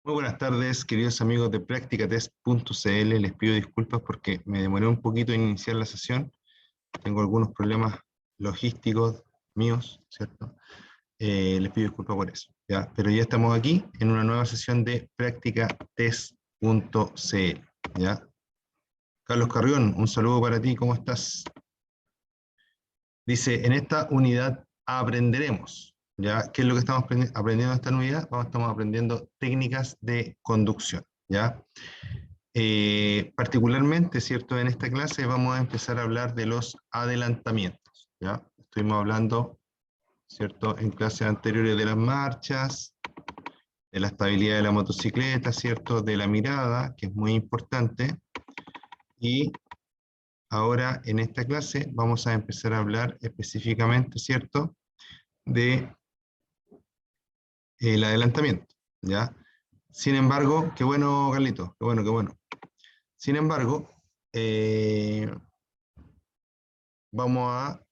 Muy buenas tardes, queridos amigos de Practicatest.cl. Les pido disculpas porque me demoré un poquito en iniciar la sesión. Tengo algunos problemas logísticos míos, ¿cierto? Les pido disculpas por eso, ¿ya? Pero ya estamos aquí en una nueva sesión de Practicatest.cl, ¿ya? Carlos Carrión, un saludo para ti, ¿cómo estás? Dice, en esta unidad aprenderemos, ¿ya? ¿Qué es lo que estamos aprendiendo en esta unidad? Estamos aprendiendo técnicas de conducción, ¿ya? Particularmente, ¿cierto? En esta clase vamos a empezar a hablar de los adelantamientos, ¿ya? Estuvimos hablando, ¿cierto? En clases anteriores de las marchas, de la estabilidad de la motocicleta, ¿cierto? De la mirada, que es muy importante. Y ahora en esta clase vamos a empezar a hablar específicamente, ¿cierto? De el adelantamiento, ¿ya? Sin embargo, qué bueno, Carlito, qué bueno, qué bueno. Sin embargo,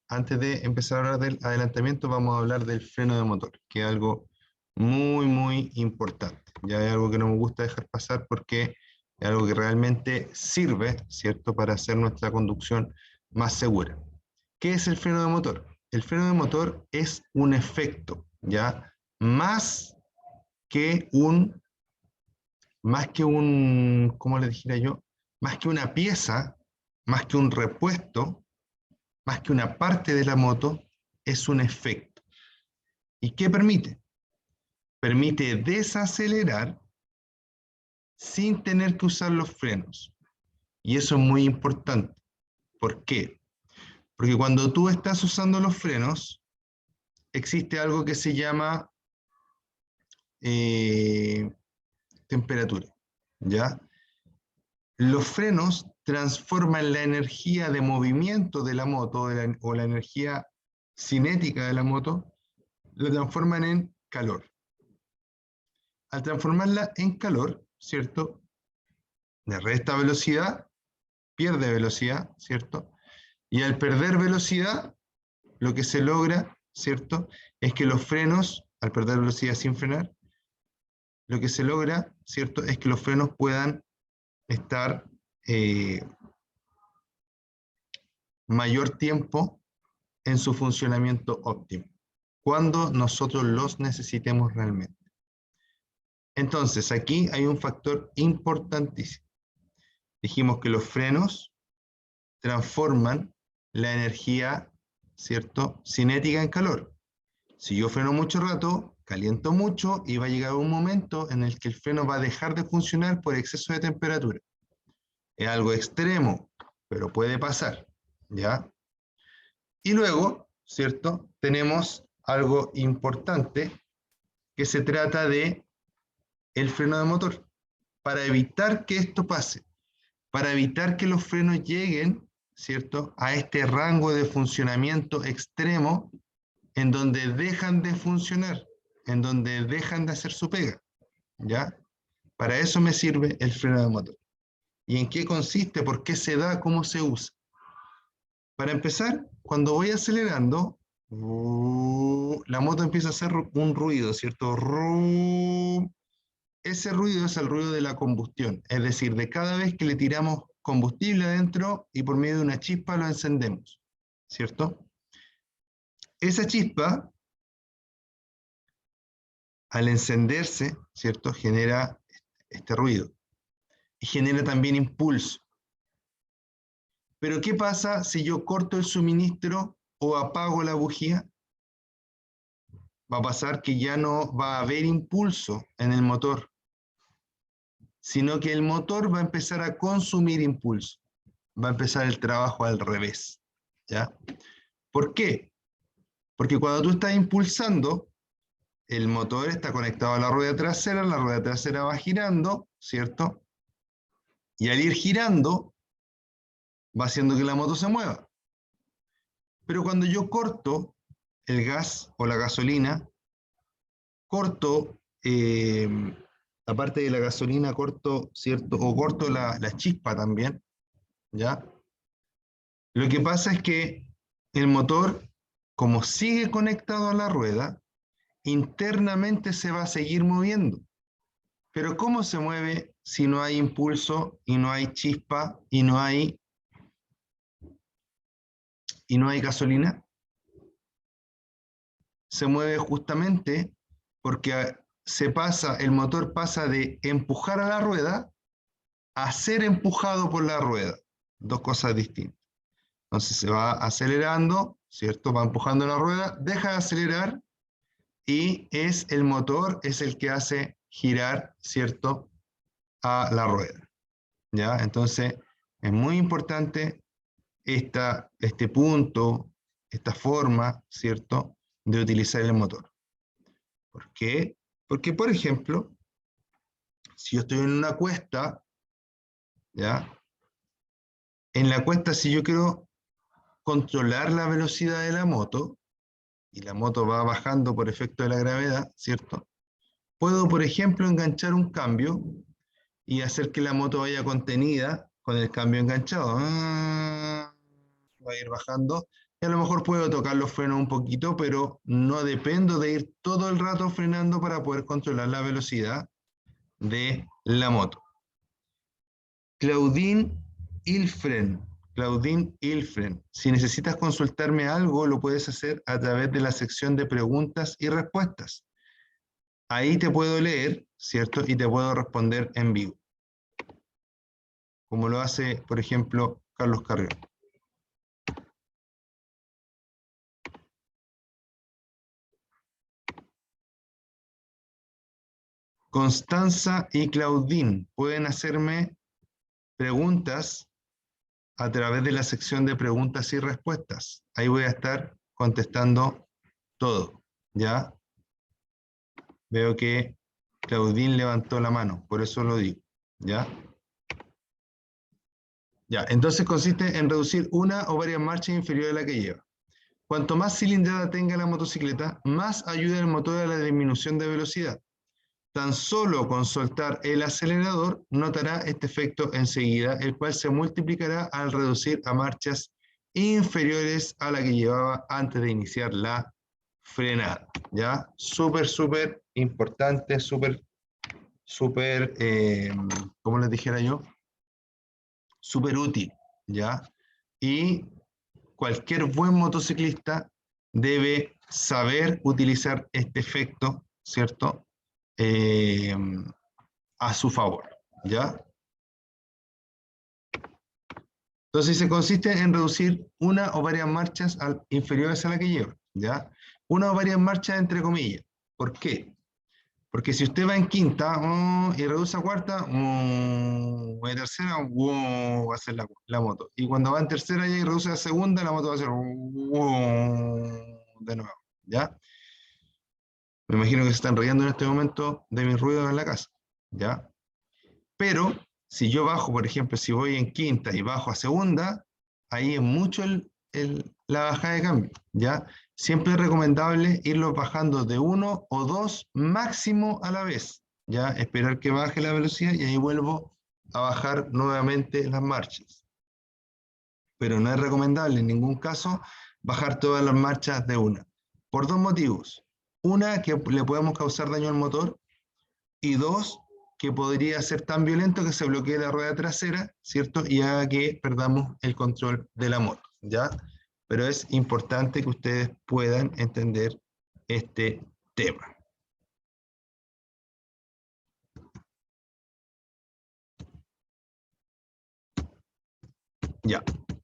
antes de empezar a hablar del adelantamiento, vamos a hablar del freno de motor, que es algo muy, muy importante. Ya es algo que no me gusta dejar pasar porque es algo que realmente sirve, ¿cierto?, para hacer nuestra conducción más segura. ¿Qué es el freno de motor? El freno de motor es un efecto, ¿ya? Que un, más que un, ¿cómo le dijera yo? Más que una pieza, más que un repuesto, más que una parte de la moto, es un efecto. ¿Y qué permite? Permite desacelerar sin tener que usar los frenos. Y eso es muy importante. ¿Por qué? Porque cuando tú estás usando los frenos, existe algo que se llama eh, temperatura, ¿ya? Los frenos transforman la energía de movimiento de la moto o la energía cinética de la moto, lo transforman en calor. Al transformarla en calor, ¿cierto? Le resta velocidad, pierde velocidad, ¿cierto? Y al perder velocidad, lo que se logra, ¿cierto? Es que los frenos, al perder velocidad sin frenar, lo que se logra, ¿cierto? Es que los frenos puedan estar mayor tiempo en su funcionamiento óptimo, cuando nosotros los necesitemos realmente. Entonces, aquí hay un factor importantísimo. Dijimos que los frenos transforman la energía, ¿cierto?, cinética en calor. Si yo freno mucho rato, caliento mucho y va a llegar un momento en el que el freno va a dejar de funcionar por exceso de temperatura. Es algo extremo, pero puede pasar, ¿ya? Y luego, ¿cierto?, tenemos algo importante que se trata de el freno de motor. Para evitar que esto pase, para evitar que los frenos lleguen, ¿cierto?, a este rango de funcionamiento extremo en donde dejan de funcionar, en donde dejan de hacer su pega, ¿ya? Para eso me sirve el freno de motor. ¿Y en qué consiste? ¿Por qué se da? ¿Cómo se usa? Para empezar, cuando voy acelerando, la moto empieza a hacer un ruido, ¿cierto? Ese ruido es el ruido de la combustión, es decir, de cada vez que le tiramos combustible adentro y por medio de una chispa lo encendemos, ¿cierto? Esa chispa, al encenderse, ¿cierto?, genera este ruido y genera también impulso. Pero ¿qué pasa si yo corto el suministro o apago la bujía? Va a pasar que ya no va a haber impulso en el motor, sino que el motor va a empezar a consumir impulso. Va a empezar el trabajo al revés, ¿ya? ¿Por qué? Porque cuando tú estás impulsando, el motor está conectado a la rueda trasera va girando, ¿cierto? Y al ir girando, va haciendo que la moto se mueva. Pero cuando yo corto el gas o la gasolina, corto, aparte de la gasolina, corto, ¿cierto? O corto la chispa también, ¿ya? Lo que pasa es que el motor, como sigue conectado a la rueda, internamente se va a seguir moviendo. Pero ¿cómo se mueve si no hay impulso y no hay chispa y no hay gasolina? Se mueve justamente porque el motor pasa de empujar a la rueda a ser empujado por la rueda. Dos cosas distintas. Entonces se va acelerando, ¿cierto? Va empujando la rueda, deja de acelerar y es el motor, es el que hace girar, ¿cierto? A la rueda. ¿Ya? Entonces es muy importante este punto, esta forma, ¿cierto? De utilizar el motor. ¿Por qué? Porque, por ejemplo, si yo estoy en una cuesta, ¿ya? En la cuesta, si yo quiero controlar la velocidad de la moto, y la moto va bajando por efecto de la gravedad, ¿cierto? Puedo, por ejemplo, enganchar un cambio y hacer que la moto vaya contenida con el cambio enganchado. Va a ir bajando. Y a lo mejor puedo tocar los frenos un poquito, pero no dependo de ir todo el rato frenando para poder controlar la velocidad de la moto. Claudine Ilfren. Claudine Ilfren. Si necesitas consultarme algo, lo puedes hacer a través de la sección de preguntas y respuestas. Ahí te puedo leer, ¿cierto? Y te puedo responder en vivo. Como lo hace, por ejemplo, Carlos Carrión. Constanza y Claudine pueden hacerme preguntas a través de la sección de preguntas y respuestas. Ahí voy a estar contestando todo, ¿ya? Veo que Claudine levantó la mano, por eso lo digo, ¿ya? Ya, entonces consiste en reducir una o varias marchas inferiores a la que lleva. Cuanto más cilindrada tenga la motocicleta, más ayuda el motor a la disminución de velocidad. Tan solo con soltar el acelerador notará este efecto enseguida, el cual se multiplicará al reducir a marchas inferiores a la que llevaba antes de iniciar la frenada. ¿Ya? Súper, súper importante, súper, súper, como les dijera yo, súper útil. ¿Ya? Y cualquier buen motociclista debe saber utilizar este efecto, ¿cierto? Eh, a su favor, ¿ya? Entonces se consiste en reducir una o varias marchas inferiores a la que lleva, ¿ya? Una o varias marchas entre comillas. ¿Por qué? Porque si usted va en quinta y reduce a cuarta, o en tercera, va a ser la moto. Y cuando va en tercera y reduce a segunda, la moto va a ser de nuevo, ¿ya? Me imagino que se están riendo en este momento de mis ruidos en la casa, ¿ya? Pero si yo bajo, por ejemplo, si voy en quinta y bajo a segunda, ahí es mucho la bajada de cambio, ¿ya? Siempre es recomendable irlo bajando de uno o dos máximo a la vez, ¿ya? Esperar que baje la velocidad y ahí vuelvo a bajar nuevamente las marchas. Pero no es recomendable en ningún caso bajar todas las marchas de una, por dos motivos. Una, que le podemos causar daño al motor, y dos, que podría ser tan violento que se bloquee la rueda trasera, ¿cierto? Y haga que perdamos el control de la moto, ¿ya? Pero es importante que ustedes puedan entender este tema. Ya.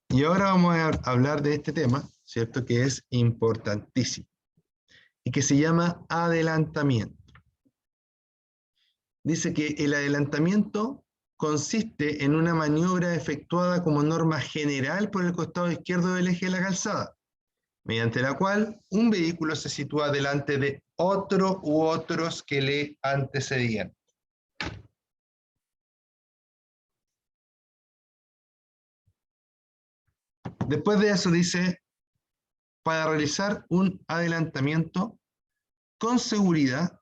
Y ahora vamos a hablar de este tema, ¿cierto? Que es importantísimo y que se llama adelantamiento. Dice que el adelantamiento consiste en una maniobra efectuada como norma general por el costado izquierdo del eje de la calzada, mediante la cual un vehículo se sitúa delante de otro u otros que le antecedían. Después de eso dice, para realizar un adelantamiento con seguridad,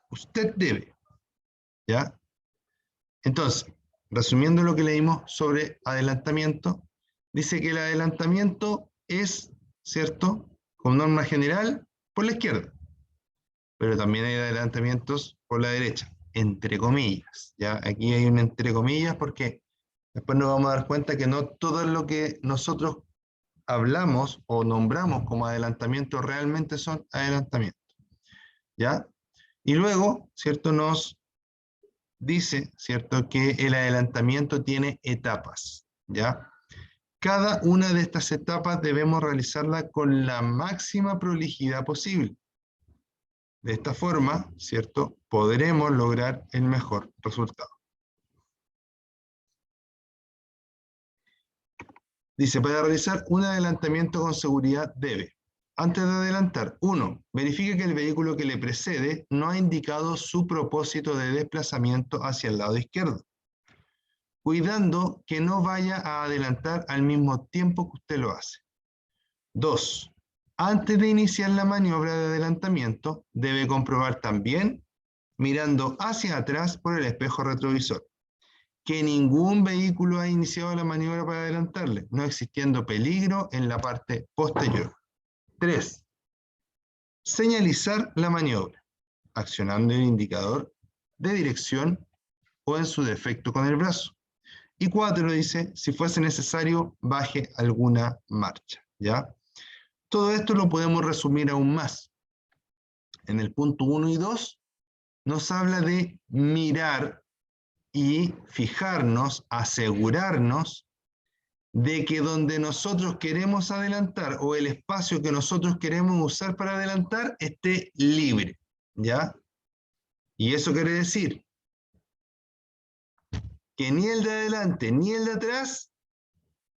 usted debe, ¿ya? Entonces, resumiendo lo que leímos sobre adelantamiento, dice que el adelantamiento es, ¿cierto?, con norma general, por la izquierda. pero también hay adelantamientos por la derecha, entre comillas. ¿Ya? Aquí hay un entre comillas porque después nos vamos a dar cuenta que no todo lo que nosotros hablamos o nombramos como adelantamientos realmente son adelantamientos. ¿Ya? Y luego, ¿cierto? Nos dice, ¿cierto?, que el adelantamiento tiene etapas, ¿ya? Cada una de estas etapas debemos realizarla con la máxima prolijidad posible. De esta forma, ¿cierto?, podremos lograr el mejor resultado. Dice, para realizar un adelantamiento con seguridad debe, antes de adelantar, 1. Verifique que el vehículo que le precede no ha indicado su propósito de desplazamiento hacia el lado izquierdo, cuidando que no vaya a adelantar al mismo tiempo que usted lo hace. 2. Antes de iniciar la maniobra de adelantamiento, debe comprobar también, mirando hacia atrás por el espejo retrovisor, que ningún vehículo ha iniciado la maniobra para adelantarle, no existiendo peligro en la parte posterior. 3. Señalizar la maniobra, accionando el indicador de dirección o en su defecto con el brazo. Y 4 dice, si fuese necesario, baje alguna marcha, ¿ya? Todo esto lo podemos resumir aún más. En el punto 1 y 2 nos habla de mirar y fijarnos, asegurarnos de que donde nosotros queremos adelantar o el espacio que nosotros queremos usar para adelantar esté libre, ¿ya? Y eso quiere decir que ni el de adelante ni el de atrás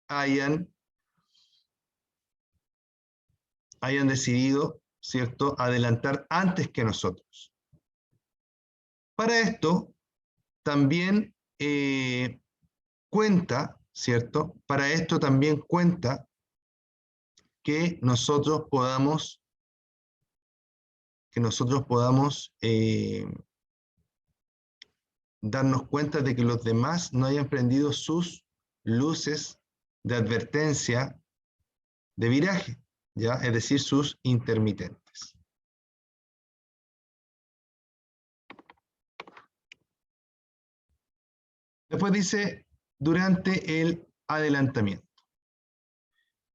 hayan decidido, ¿cierto?, adelantar antes que nosotros. Para esto también cuenta, ¿cierto? Para esto también cuenta que nosotros podamos darnos cuenta de que los demás no hayan prendido sus luces de advertencia de viraje, ¿ya? Es decir, sus intermitentes. Después dice, durante el adelantamiento.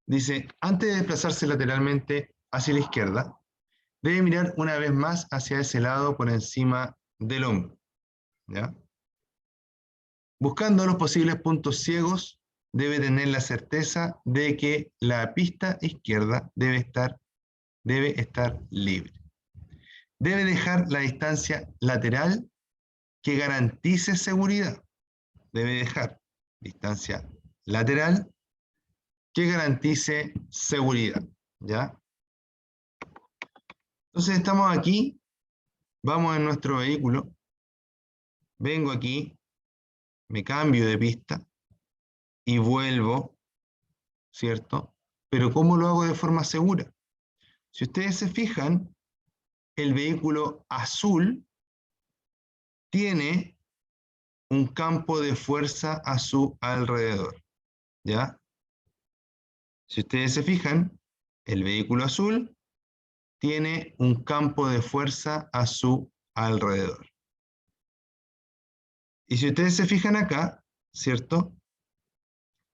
Dice, antes de desplazarse lateralmente hacia la izquierda, debe mirar una vez más hacia ese lado por encima del hombro, ¿ya? Buscando los posibles puntos ciegos, debe tener la certeza de que la pista izquierda debe estar libre. Debe dejar la distancia lateral que garantice seguridad. Debe dejar distancia lateral que garantice seguridad, ¿ya? Entonces estamos aquí, vamos en nuestro vehículo, vengo aquí, me cambio de pista y vuelvo, ¿cierto? Pero ¿cómo lo hago de forma segura? Si ustedes se fijan, el vehículo azul tiene un campo de fuerza a su alrededor, ¿ya? Si ustedes se fijan, el vehículo azul tiene un campo de fuerza a su alrededor. Y si ustedes se fijan acá, ¿cierto?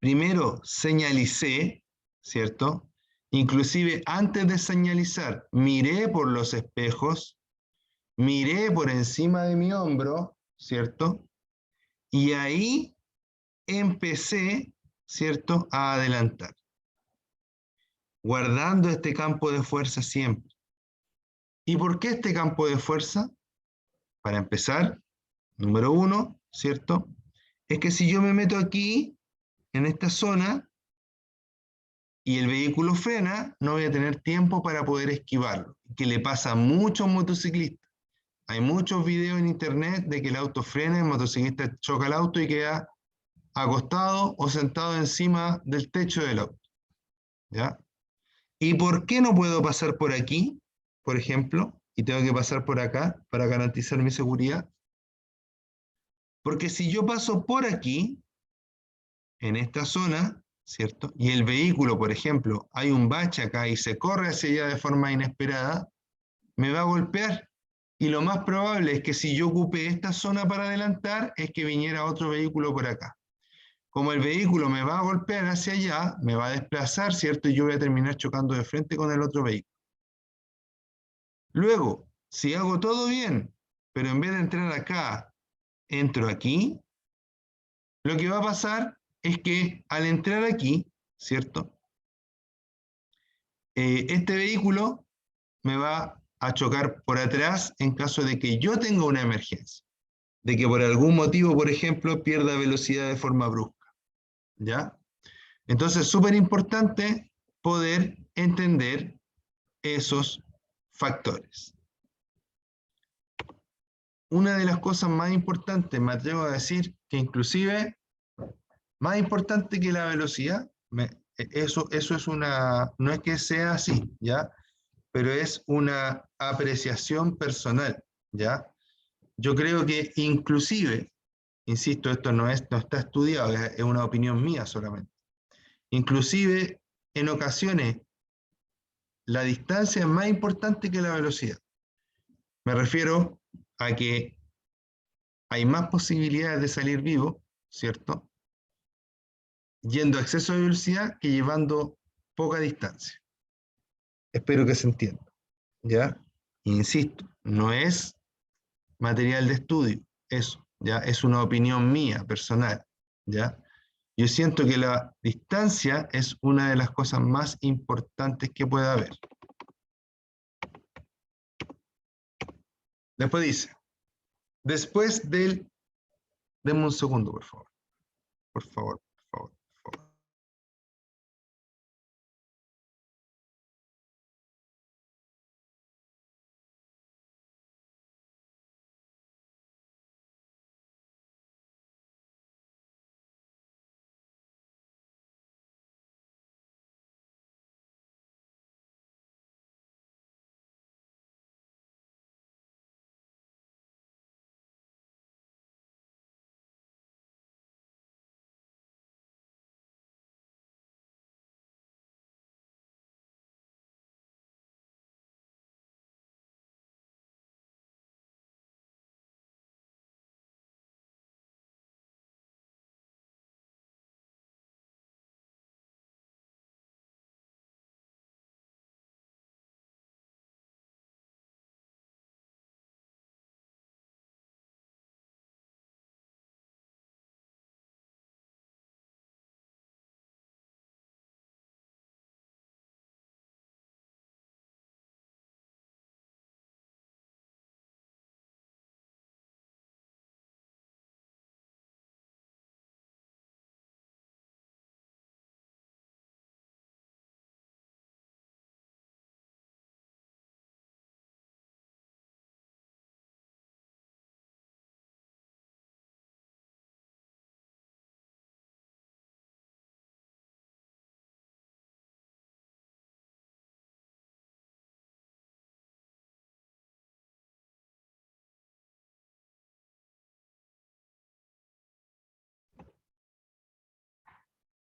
Primero señalicé, ¿cierto? Inclusive antes de señalizar, miré por los espejos, miré por encima de mi hombro, ¿cierto? Y ahí empecé, ¿cierto?, a adelantar, guardando este campo de fuerza siempre. ¿Y por qué este campo de fuerza? Para empezar, número 1, ¿cierto? Es que si yo me meto aquí, en esta zona, y el vehículo frena, no voy a tener tiempo para poder esquivarlo, que le pasa a muchos motociclistas. Hay muchos videos en internet de que el auto frena, el motociclista choca el auto y queda acostado o sentado encima del techo del auto, ¿ya? ¿Y por qué no puedo pasar por aquí, por ejemplo, y tengo que pasar por acá para garantizar mi seguridad? Porque si yo paso por aquí, en esta zona, ¿cierto? Y el vehículo, por ejemplo, hay un bache acá y se corre hacia allá de forma inesperada, me va a golpear Y lo más probable es que si yo ocupe esta zona para adelantar, es que viniera otro vehículo por acá. Como el vehículo me va a golpear hacia allá, me va a desplazar, ¿cierto? Y yo voy a terminar chocando de frente con el otro vehículo. Luego, si hago todo bien, pero en vez de entrar acá, entro aquí, lo que va a pasar es que al entrar aquí, ¿cierto? Este vehículo me va a chocar por atrás en caso de que yo tenga una emergencia, de que por algún motivo, por ejemplo, pierda velocidad de forma brusca, ¿ya? Entonces, súper importante poder entender esos factores. Una de las cosas más importantes, me atrevo a decir, que inclusive más importante que la velocidad, eso es una, no es que sea así, ¿ya? Pero es una apreciación personal, ¿ya? Yo creo que inclusive, insisto, esto no está estudiado, es una opinión mía solamente, inclusive en ocasiones la distancia es más importante que la velocidad. Me refiero a que hay más posibilidades de salir vivo, ¿cierto? Yendo a exceso de velocidad que llevando poca distancia. Espero que se entienda, ¿ya? Insisto, no es material de estudio, eso, ¿ya? Es una opinión mía, personal, ¿ya? Yo siento que la distancia es una de las cosas más importantes que puede haber. Después dice, después del... Denme un segundo, por favor. Por favor, por favor, por favor.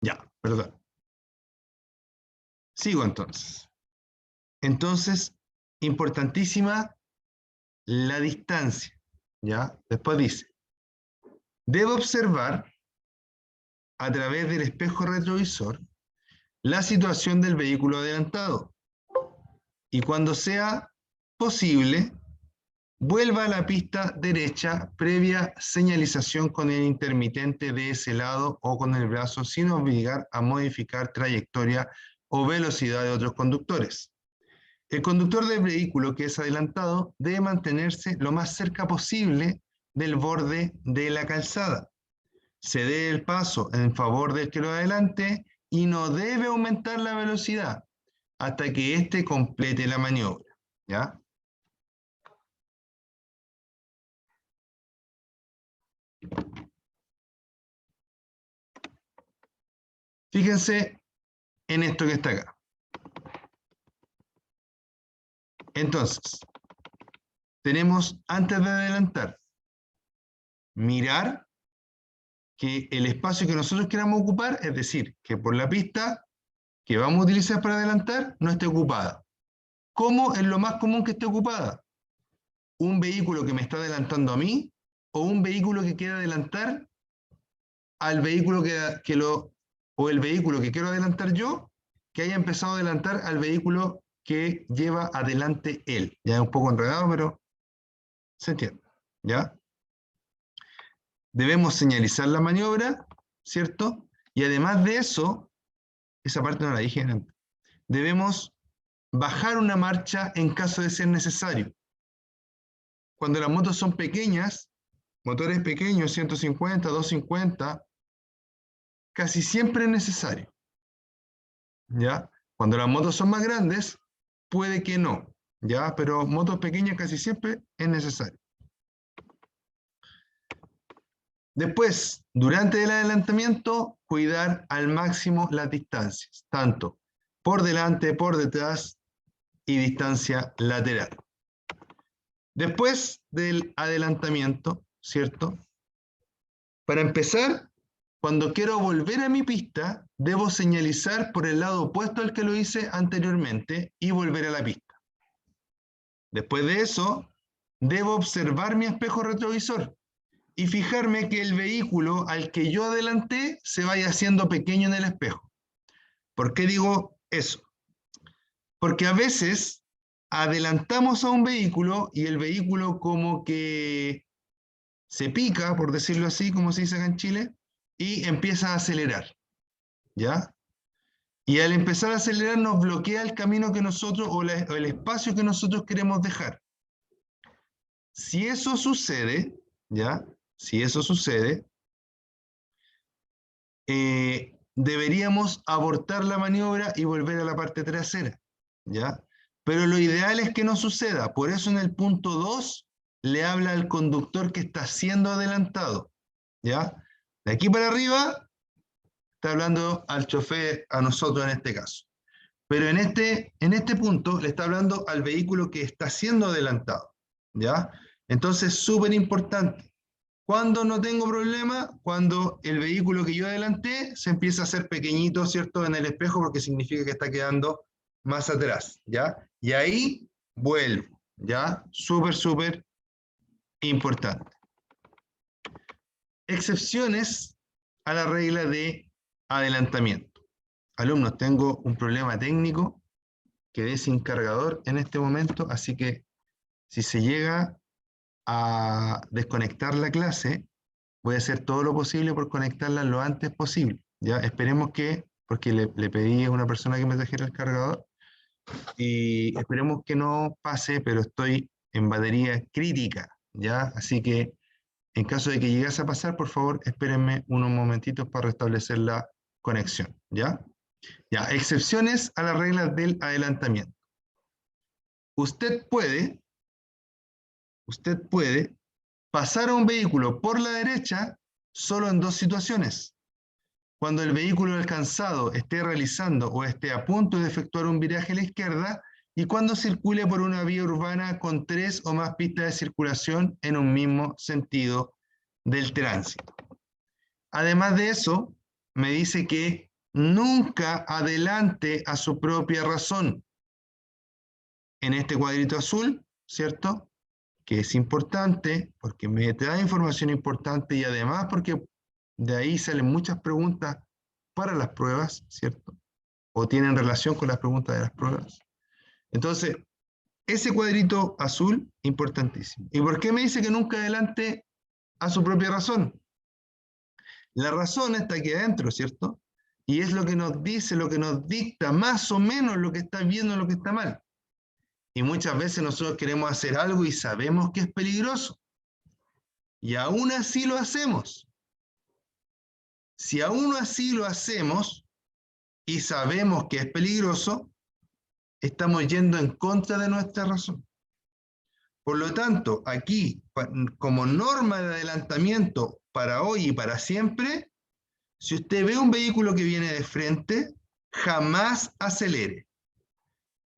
Ya, perdón. Sigo entonces. Entonces, importantísima la distancia, ¿ya? Después dice, debo observar a través del espejo retrovisor la situación del vehículo adelantado y cuando sea posible, vuelva a la pista derecha previa señalización con el intermitente de ese lado o con el brazo sin obligar a modificar trayectoria o velocidad de otros conductores. El conductor del vehículo que es adelantado debe mantenerse lo más cerca posible del borde de la calzada. Se dé el paso en favor del que lo adelante y no debe aumentar la velocidad hasta que éste complete la maniobra, ¿ya? Fíjense en esto que está acá. Entonces, tenemos antes de adelantar, mirar que el espacio que nosotros queramos ocupar, es decir, que por la pista que vamos a utilizar para adelantar, no esté ocupada. ¿Cómo es lo más común que esté ocupada? un vehículo que me está adelantando a mí o un vehículo que quiere adelantar al vehículo o el vehículo que quiero adelantar yo, que haya empezado a adelantar al vehículo que lleva adelante él. Ya es un poco enredado, pero se entiende, ¿ya? Debemos señalizar la maniobra, ¿cierto? Y además de eso, esa parte no la dije antes, debemos bajar una marcha en caso de ser necesario. Cuando las motos son pequeñas, motores pequeños, 150, 250, casi siempre es necesario, ¿ya? Cuando las motos son más grandes, puede que no, ¿ya? Pero motos pequeñas casi siempre es necesario. Después, durante el adelantamiento, cuidar al máximo las distancias, tanto por delante, por detrás y distancia lateral. Después del adelantamiento, ¿cierto? Para empezar, cuando quiero volver a mi pista, debo señalizar por el lado opuesto al que lo hice anteriormente y volver a la pista. Después de eso, debo observar mi espejo retrovisor y fijarme que el vehículo al que yo adelanté se vaya haciendo pequeño en el espejo. ¿Por qué digo eso? Porque a veces adelantamos a un vehículo y el vehículo como que se pica, por decirlo así, como se dice acá en Chile, y empieza a acelerar, ¿ya? Y al empezar a acelerar nos bloquea el camino que nosotros, o el espacio que nosotros queremos dejar. Si eso sucede, ¿ya? Si eso sucede, deberíamos abortar la maniobra y volver a la parte trasera, ¿ya? Pero lo ideal es que no suceda, por eso en el punto 2 le habla al conductor que está siendo adelantado, ¿ya? De aquí para arriba está hablando al chofer, a nosotros en este caso. Pero en este punto le está hablando al vehículo que está siendo adelantado, ¿ya? Entonces, súper importante. ¿Cuándo no tengo problema? Cuando el vehículo que yo adelanté se empieza a hacer pequeñito, ¿cierto? En el espejo, porque significa que está quedando más atrás, ¿ya? Y ahí vuelvo, ¿ya? Súper, súper importante. Excepciones a la regla de adelantamiento. Alumnos, tengo un problema técnico, quedé sin cargador en este momento, así que si se llega a desconectar la clase, voy a hacer todo lo posible por conectarla lo antes posible. Ya esperemos que, porque le pedí a una persona que me trajera el cargador, y esperemos que no pase, pero estoy en batería crítica, ¿ya? Así que en caso de que llegase a pasar, por favor, espérenme unos momentitos para restablecer la conexión, ¿ya? Ya, excepciones a las reglas del adelantamiento. Usted puede pasar a un vehículo por la derecha solo en dos situaciones. Cuando el vehículo alcanzado esté realizando o esté a punto de efectuar un viraje a la izquierda y cuando circule por una vía urbana con 3 o más pistas de circulación en un mismo sentido del tránsito. Además de eso, me dice que nunca adelante a su propia razón. En este cuadrito azul, ¿cierto? Que es importante porque me da información importante y además porque de ahí salen muchas preguntas para las pruebas, ¿cierto? O tienen relación con las preguntas de las pruebas. Entonces, ese cuadrito azul, importantísimo. ¿Y por qué me dice que nunca adelante a su propia razón? La razón está aquí adentro, ¿cierto? Y es lo que nos dice, lo que nos dicta más o menos lo que está bien o lo que está mal. Y muchas veces nosotros queremos hacer algo y sabemos que es peligroso. Y aún así lo hacemos. Si aún así lo hacemos y sabemos que es peligroso, estamos yendo en contra de nuestra razón. Por lo tanto, aquí, como norma de adelantamiento para hoy y para siempre, si usted ve un vehículo que viene de frente, jamás acelere.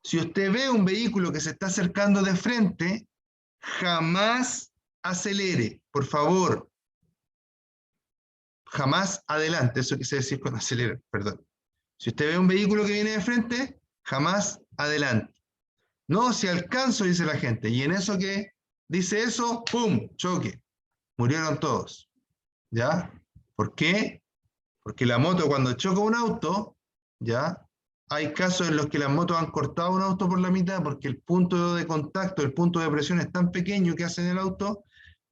Si usted ve un vehículo que se está acercando de frente, jamás acelere, por favor. Jamás adelante, eso quise decir con acelerar, perdón. Si usted ve un vehículo que viene de frente, jamás adelante. No, si alcanzo, dice la gente. ¿Y en eso qué? dice eso, ¡pum! Choque. Murieron todos. ¿Ya? ¿Por qué? Porque la moto cuando choca un auto, ¿ya? Hay casos en los que las motos han cortado un auto por la mitad porque el punto de contacto, el punto de presión es tan pequeño que hace en el auto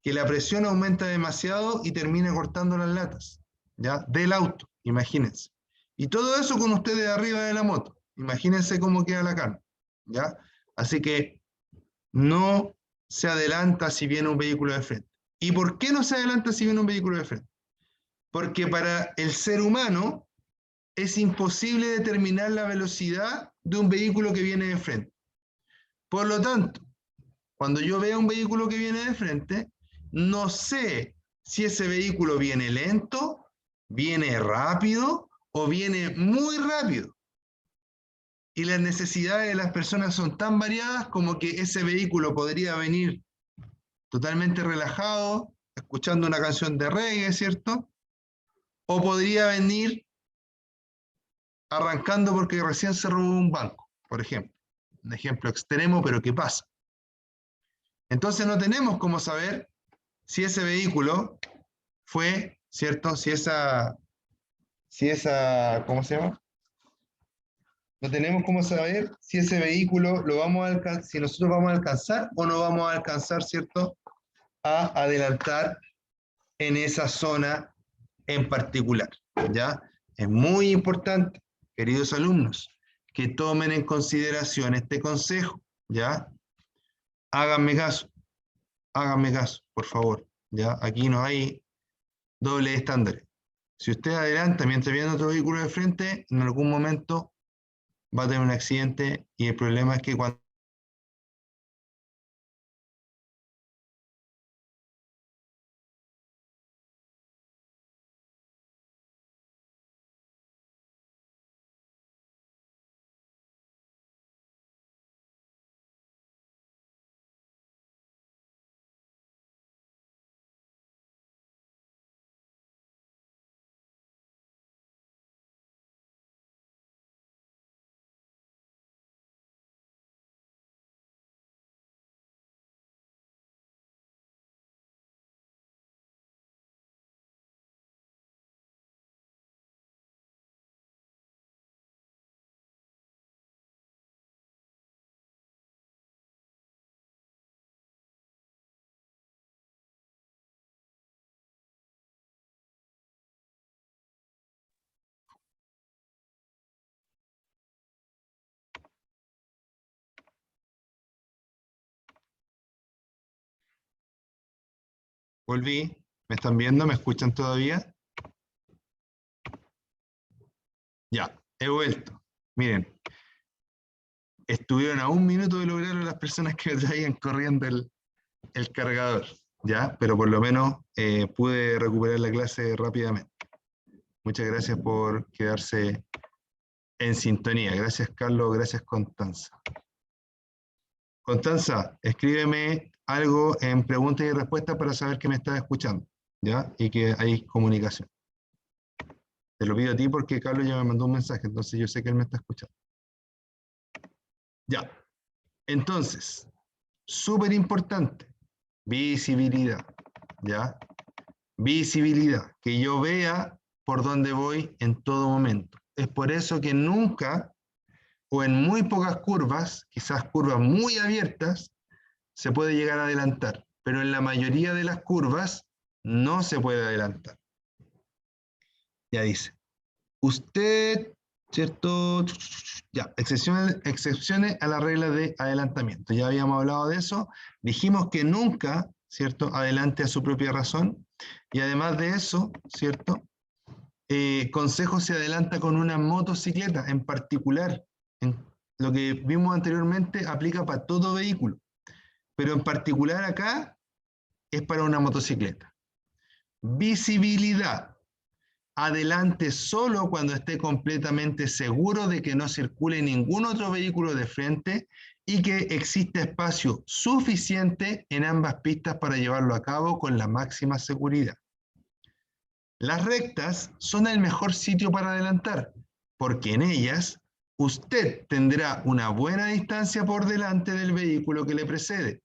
que la presión aumenta demasiado y termina cortando las latas, ¿ya? Del auto, imagínense. Y todo eso con ustedes arriba de la moto. Imagínense cómo queda la carne, ¿ya? Así que no se adelanta si viene un vehículo de frente. ¿Y por qué no se adelanta si viene un vehículo de frente? Porque para el ser humano es imposible determinar la velocidad de un vehículo que viene de frente. Por lo tanto, cuando yo veo un vehículo que viene de frente, no sé si ese vehículo viene lento, viene rápido o viene muy rápido. Y las necesidades de las personas son tan variadas como que ese vehículo podría venir totalmente relajado, escuchando una canción de reggae, ¿cierto? O podría venir arrancando porque recién se robó un banco, por ejemplo. Un ejemplo extremo, pero ¿qué pasa? Entonces no tenemos cómo saber si ese vehículo fue, ¿cierto? Si esa, ¿cómo se llama? No tenemos cómo saber si ese vehículo lo vamos a alcanzar, si nosotros vamos a alcanzar o no vamos a alcanzar, ¿cierto? A adelantar en esa zona en particular, ¿ya? Es muy importante, queridos alumnos, que tomen en consideración este consejo, ¿ya? Háganme caso, por favor, ¿ya? Aquí no hay doble estándar. Si usted adelanta mientras viene otro vehículo de frente, en algún momento va a tener un accidente y el problema es que cuando volví, ¿me están viendo? ¿Me escuchan todavía? Ya, he vuelto. Miren, estuvieron a un minuto de lograrlo las personas que me traían corriendo el cargador, ¿ya? Pero por lo menos pude recuperar la clase rápidamente. Muchas gracias por quedarse en sintonía. Gracias, Carlos. Gracias, Constanza. Constanza, escríbeme algo en preguntas y respuestas para saber que me estás escuchando, ¿ya? Y que hay comunicación. Te lo pido a ti porque Carlos ya me mandó un mensaje, entonces yo sé que él me está escuchando. Ya. Entonces, súper importante, visibilidad, ¿ya? Visibilidad, que yo vea por dónde voy en todo momento. Es por eso que nunca, o en muy pocas curvas, quizás curvas muy abiertas, se puede llegar a adelantar, pero en la mayoría de las curvas no se puede adelantar. Ya dice, usted, ¿cierto? Ya, excepciones a la regla de adelantamiento. Ya habíamos hablado de eso. Dijimos que nunca, ¿cierto? Adelante a su propia razón. Y además de eso, ¿cierto? Consejo se adelanta con una motocicleta en particular. Lo que vimos anteriormente aplica para todo vehículo. Pero en particular acá es para una motocicleta. Visibilidad. Adelante solo cuando esté completamente seguro de que no circule ningún otro vehículo de frente y que existe espacio suficiente en ambas pistas para llevarlo a cabo con la máxima seguridad. Las rectas son el mejor sitio para adelantar, porque en ellas usted tendrá una buena distancia por delante del vehículo que le precede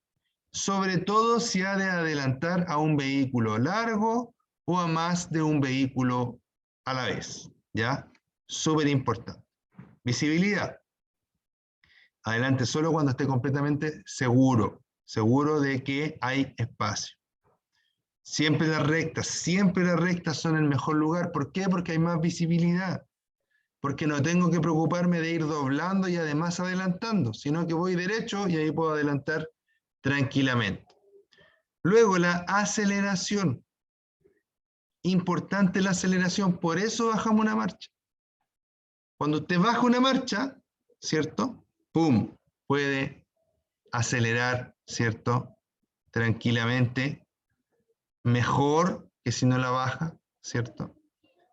sobre todo si ha de adelantar a un vehículo largo o a más de un vehículo a la vez, ¿ya? Súper importante. Visibilidad. Adelante solo cuando esté completamente seguro, seguro de que hay espacio. Siempre las rectas son el mejor lugar. ¿Por qué? Porque hay más visibilidad. Porque no tengo que preocuparme de ir doblando y además adelantando, sino que voy derecho y ahí puedo adelantar tranquilamente. Luego la aceleración. Importante la aceleración, por eso bajamos una marcha. Cuando usted baja una marcha, ¿cierto? ¡Pum! Puede acelerar, ¿cierto? Tranquilamente, mejor que si no la baja, ¿cierto?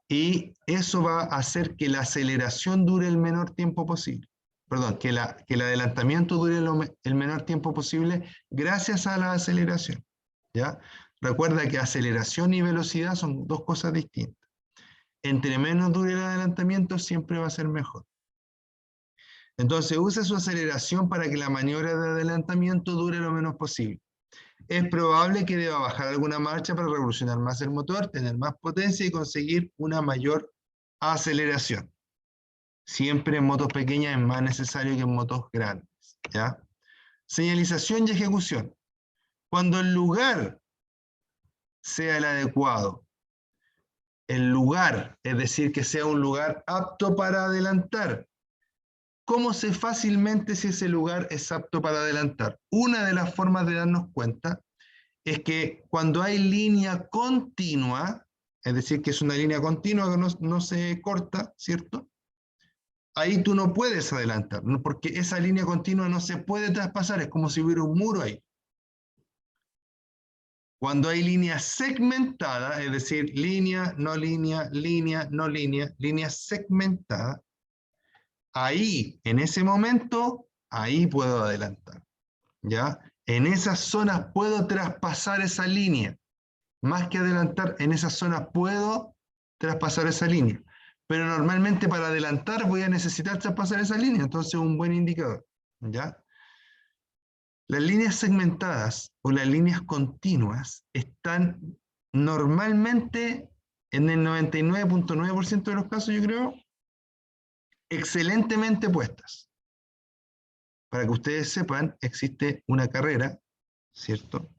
Y eso va a hacer que la aceleración dure el menor tiempo posible. Perdón, que el adelantamiento dure el menor tiempo posible gracias a la aceleración, ¿ya? Recuerda que aceleración y velocidad son dos cosas distintas. Entre menos dure el adelantamiento, siempre va a ser mejor. Entonces, use su aceleración para que la maniobra de adelantamiento dure lo menos posible. Es probable que deba bajar alguna marcha para revolucionar más el motor, tener más potencia y conseguir una mayor aceleración. Siempre en motos pequeñas es más necesario que en motos grandes, ¿ya? Señalización y ejecución. Cuando el lugar sea el adecuado, el lugar, es decir, que sea un lugar apto para adelantar. ¿Cómo sé fácilmente si ese lugar es apto para adelantar? Una de las formas de darnos cuenta es que cuando hay línea continua, es decir, que es una línea continua que no se corta, ¿cierto? Ahí tú no puedes adelantar, ¿no? Porque esa línea continua no se puede traspasar, es como si hubiera un muro ahí. Cuando hay línea segmentada, es decir, línea, no línea, línea, no línea, línea segmentada, ahí, en ese momento, ahí puedo adelantar, ¿ya? En esas zonas puedo traspasar esa línea. Más que adelantar, en esa zona puedo traspasar esa línea. Pero normalmente para adelantar voy a necesitar traspasar esa línea, entonces un buen indicador, ¿ya? Las líneas segmentadas o las líneas continuas están normalmente en el 99.9% de los casos, yo creo, excelentemente puestas. Para que ustedes sepan, existe una carrera, ¿cierto?,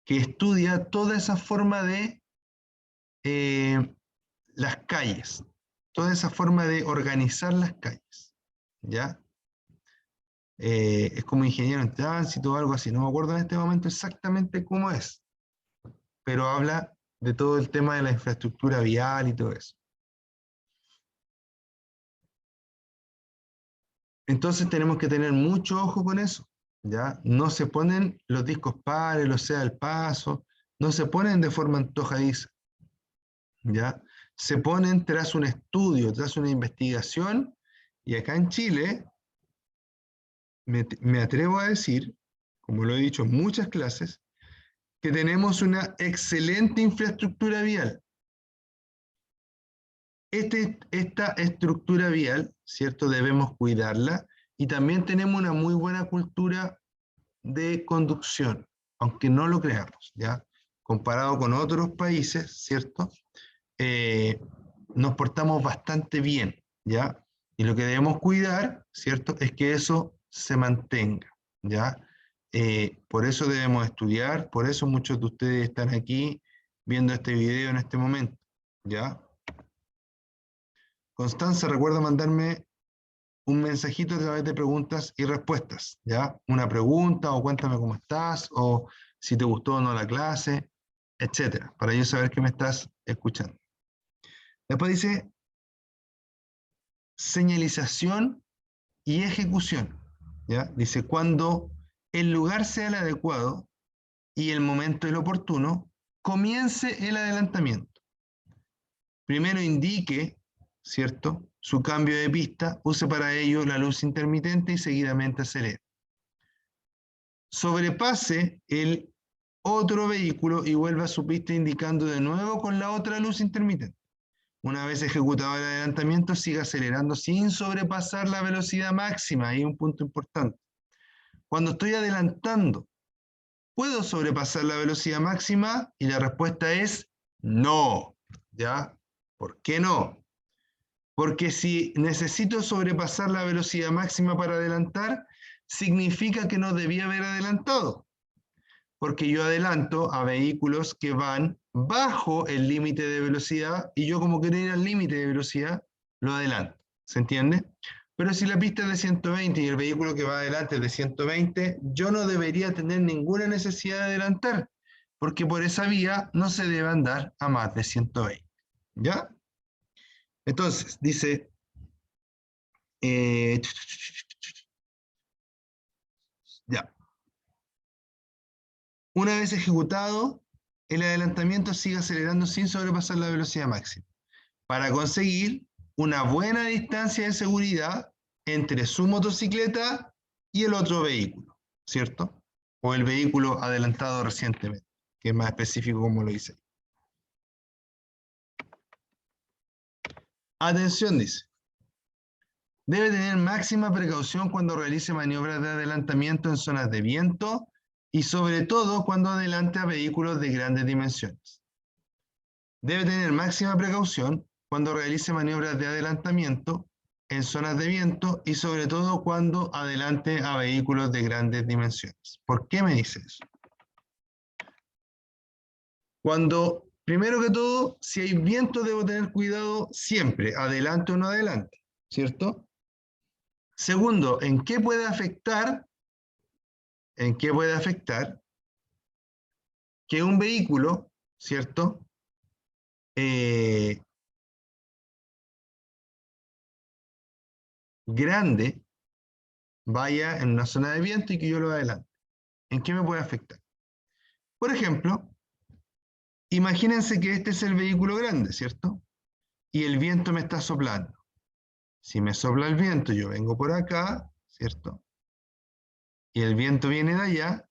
que estudia toda esa forma de las calles, toda esa forma de organizar las calles, ¿ya? Es como ingeniero en tránsito o algo así, no me acuerdo en este momento exactamente cómo es, pero habla de todo el tema de la infraestructura vial y todo eso. Entonces tenemos que tener mucho ojo con eso, ¿ya? No se ponen los discos pares, los sea el paso, no se ponen de forma antojadiza, ¿ya? Se ponen tras un estudio, tras una investigación, y acá en Chile me atrevo a decir, como lo he dicho en muchas clases, que tenemos una excelente infraestructura vial. Esta estructura vial, ¿cierto? Debemos cuidarla y también tenemos una muy buena cultura de conducción, aunque no lo creamos, ¿ya? Comparado con otros países, ¿cierto? Nos portamos bastante bien, ¿ya? Y lo que debemos cuidar, ¿cierto? Es que eso se mantenga, ¿ya? Por eso debemos estudiar, por eso muchos de ustedes están aquí viendo este video en este momento, ¿ya? Constanza, recuerda mandarme un mensajito a través de preguntas y respuestas, ¿ya? Una pregunta o cuéntame cómo estás o si te gustó o no la clase, etcétera, para yo saber que me estás escuchando. Después dice señalización y ejecución, ¿ya? Dice cuando el lugar sea el adecuado y el momento el oportuno, comience el adelantamiento. Primero indique, ¿cierto?, su cambio de pista, use para ello la luz intermitente y seguidamente acelere. Sobrepase el otro vehículo y vuelva a su pista indicando de nuevo con la otra luz intermitente. Una vez ejecutado el adelantamiento, siga acelerando sin sobrepasar la velocidad máxima. Ahí un punto importante. Cuando estoy adelantando ¿puedo sobrepasar la velocidad máxima? Y la respuesta es no. ¿Ya? ¿Por qué no? Porque si necesito sobrepasar la velocidad máxima para adelantar, significa que no debía haber adelantado. Porque yo adelanto a vehículos que van bajo el límite de velocidad y yo como quiero ir al límite de velocidad, lo adelanto. ¿Se entiende? Pero si la pista es de 120 y el vehículo que va adelante es de 120, yo no debería tener ninguna necesidad de adelantar, porque por esa vía no se debe andar a más de 120. ¿Ya? Entonces, dice... ya. Una vez ejecutado, el adelantamiento sigue acelerando sin sobrepasar la velocidad máxima, para conseguir una buena distancia de seguridad entre su motocicleta y el otro vehículo, ¿cierto? O el vehículo adelantado recientemente, que es más específico como lo dice. Atención, dice. Debe tener máxima precaución cuando realice maniobras de adelantamiento en zonas de viento y sobre todo cuando adelante a vehículos de grandes dimensiones. Debe tener máxima precaución cuando realice maniobras de adelantamiento en zonas de viento y sobre todo cuando adelante a vehículos de grandes dimensiones. ¿Por qué me dice eso? Cuando, primero que todo, si hay viento debo tener cuidado siempre, adelante o no adelante, ¿cierto? Segundo, ¿en qué puede afectar? ¿En qué puede afectar que un vehículo, ¿cierto? Grande vaya en una zona de viento y que yo lo adelante. ¿En qué me puede afectar? Por ejemplo, imagínense que este es el vehículo grande, ¿cierto? Y el viento me está soplando. Si me sopla el viento, yo vengo por acá, ¿cierto? Y el viento viene de allá,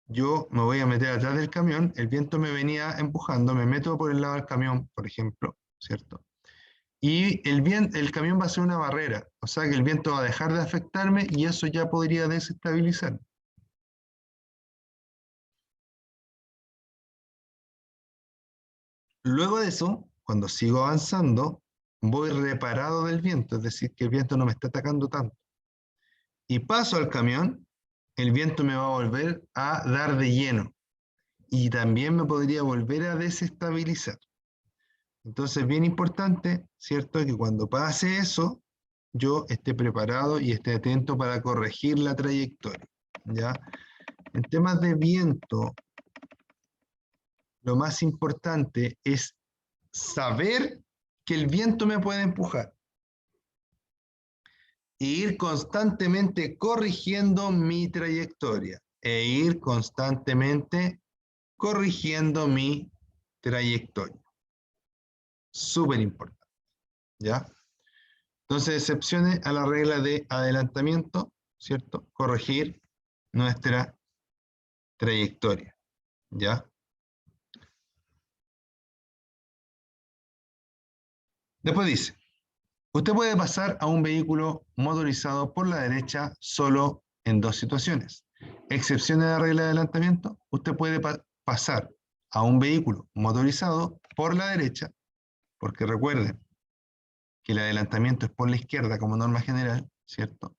yo me voy a meter atrás del camión, el viento me venía empujando, me meto por el lado del camión, por ejemplo, ¿cierto? Y el camión va a ser una barrera, o sea que el viento va a dejar de afectarme y eso ya podría desestabilizar. Luego de eso, cuando sigo avanzando, voy reparado del viento, es decir, que el viento no me está atacando tanto. Y paso al camión, el viento me va a volver a dar de lleno y también me podría volver a desestabilizar. Entonces, bien importante, ¿cierto? Que cuando pase eso, yo esté preparado y esté atento para corregir la trayectoria, ¿ya? En temas de viento, lo más importante es saber que el viento me puede empujar e ir constantemente corrigiendo mi trayectoria e ir constantemente corrigiendo mi trayectoria. Súper importante, ¿ya? Entonces, excepciones a la regla de adelantamiento, ¿cierto? Corregir nuestra trayectoria, ¿ya? Después dice, usted puede pasar a un vehículo motorizado por la derecha solo en dos situaciones. Excepción a la regla de adelantamiento, usted puede pasar a un vehículo motorizado por la derecha, porque recuerden que el adelantamiento es por la izquierda como norma general, ¿cierto?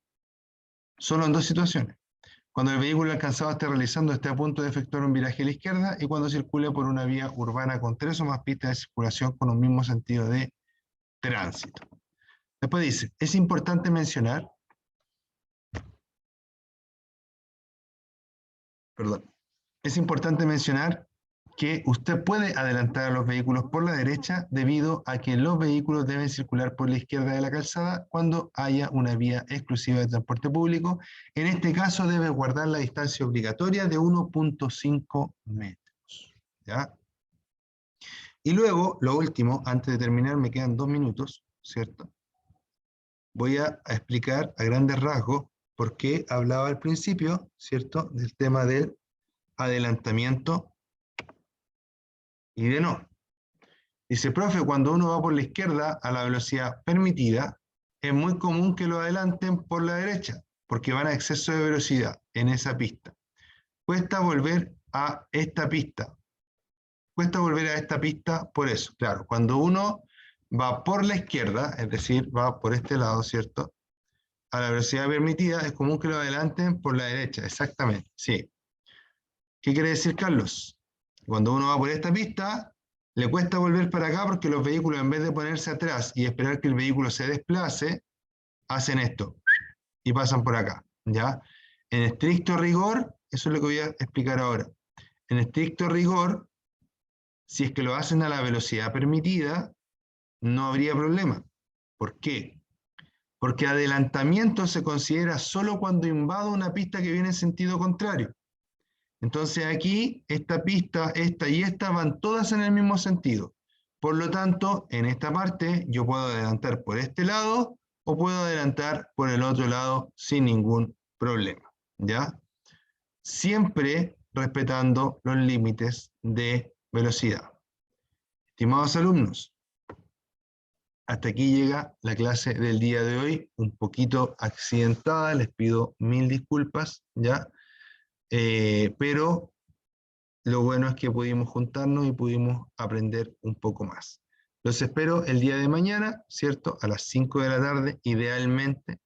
Solo en dos situaciones. Cuando el vehículo alcanzado esté realizando esté a punto de efectuar un viraje a la izquierda y cuando circule por una vía urbana con tres o más pistas de circulación con un mismo sentido de tránsito. Después dice, es importante mencionar, que usted puede adelantar a los vehículos por la derecha debido a que los vehículos deben circular por la izquierda de la calzada cuando haya una vía exclusiva de transporte público. En este caso debe guardar la distancia obligatoria de 1.5 metros. ¿Ya? Y luego, lo último, antes de terminar, me quedan 2 minutos, ¿cierto? Voy a explicar a grandes rasgos por qué hablaba al principio, ¿cierto?, del tema del adelantamiento y de no. Dice, profe, cuando uno va por la izquierda a la velocidad permitida, es muy común que lo adelanten por la derecha, porque van a exceso de velocidad en esa pista. Cuesta volver a esta pista. Cuesta volver a esta pista por eso. Claro, cuando uno va por la izquierda, es decir, va por este lado, ¿cierto? A la velocidad permitida, es común que lo adelanten por la derecha. Exactamente, sí. ¿Qué quiere decir, Carlos? Cuando uno va por esta pista, le cuesta volver para acá porque los vehículos, en vez de ponerse atrás y esperar que el vehículo se desplace, hacen esto y pasan por acá, ¿ya? En estricto rigor, eso es lo que voy a explicar ahora. En estricto rigor, si es que lo hacen a la velocidad permitida, no habría problema. ¿Por qué? Porque adelantamiento se considera solo cuando invado una pista que viene en sentido contrario. Entonces aquí, esta pista, esta y esta van todas en el mismo sentido. Por lo tanto, en esta parte yo puedo adelantar por este lado o puedo adelantar por el otro lado sin ningún problema, ¿ya? Siempre respetando los límites de velocidad. Estimados alumnos, hasta aquí llega la clase del día de hoy, un poquito accidentada, les pido mil disculpas, ¿ya? Pero lo bueno es que pudimos juntarnos y pudimos aprender un poco más. Los espero el día de mañana, ¿cierto? A las 5 de la tarde, idealmente.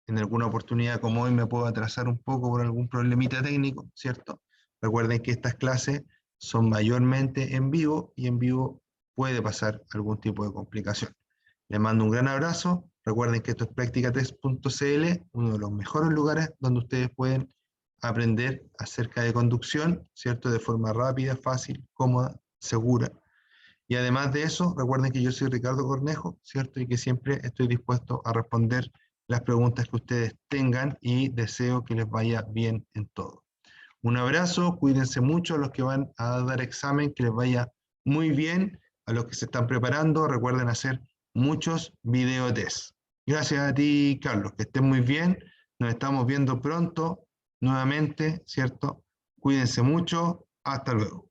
En alguna oportunidad como hoy me puedo atrasar un poco por algún problemita técnico, ¿cierto? Recuerden que estas clases son mayormente en vivo y en vivo puede pasar algún tipo de complicación. Les mando un gran abrazo. Recuerden que esto es practicatest.cl, uno de los mejores lugares donde ustedes pueden aprender acerca de conducción, ¿cierto? De forma rápida, fácil, cómoda, segura. Y además de eso, recuerden que yo soy Ricardo Cornejo, ¿cierto? Y que siempre estoy dispuesto a responder las preguntas que ustedes tengan y deseo que les vaya bien en todo. Un abrazo, cuídense mucho a los que van a dar examen, que les vaya muy bien, a los que se están preparando, recuerden hacer muchos videotest. Gracias a ti, Carlos, que estén muy bien, nos estamos viendo pronto, nuevamente, ¿cierto? Cuídense mucho, hasta luego.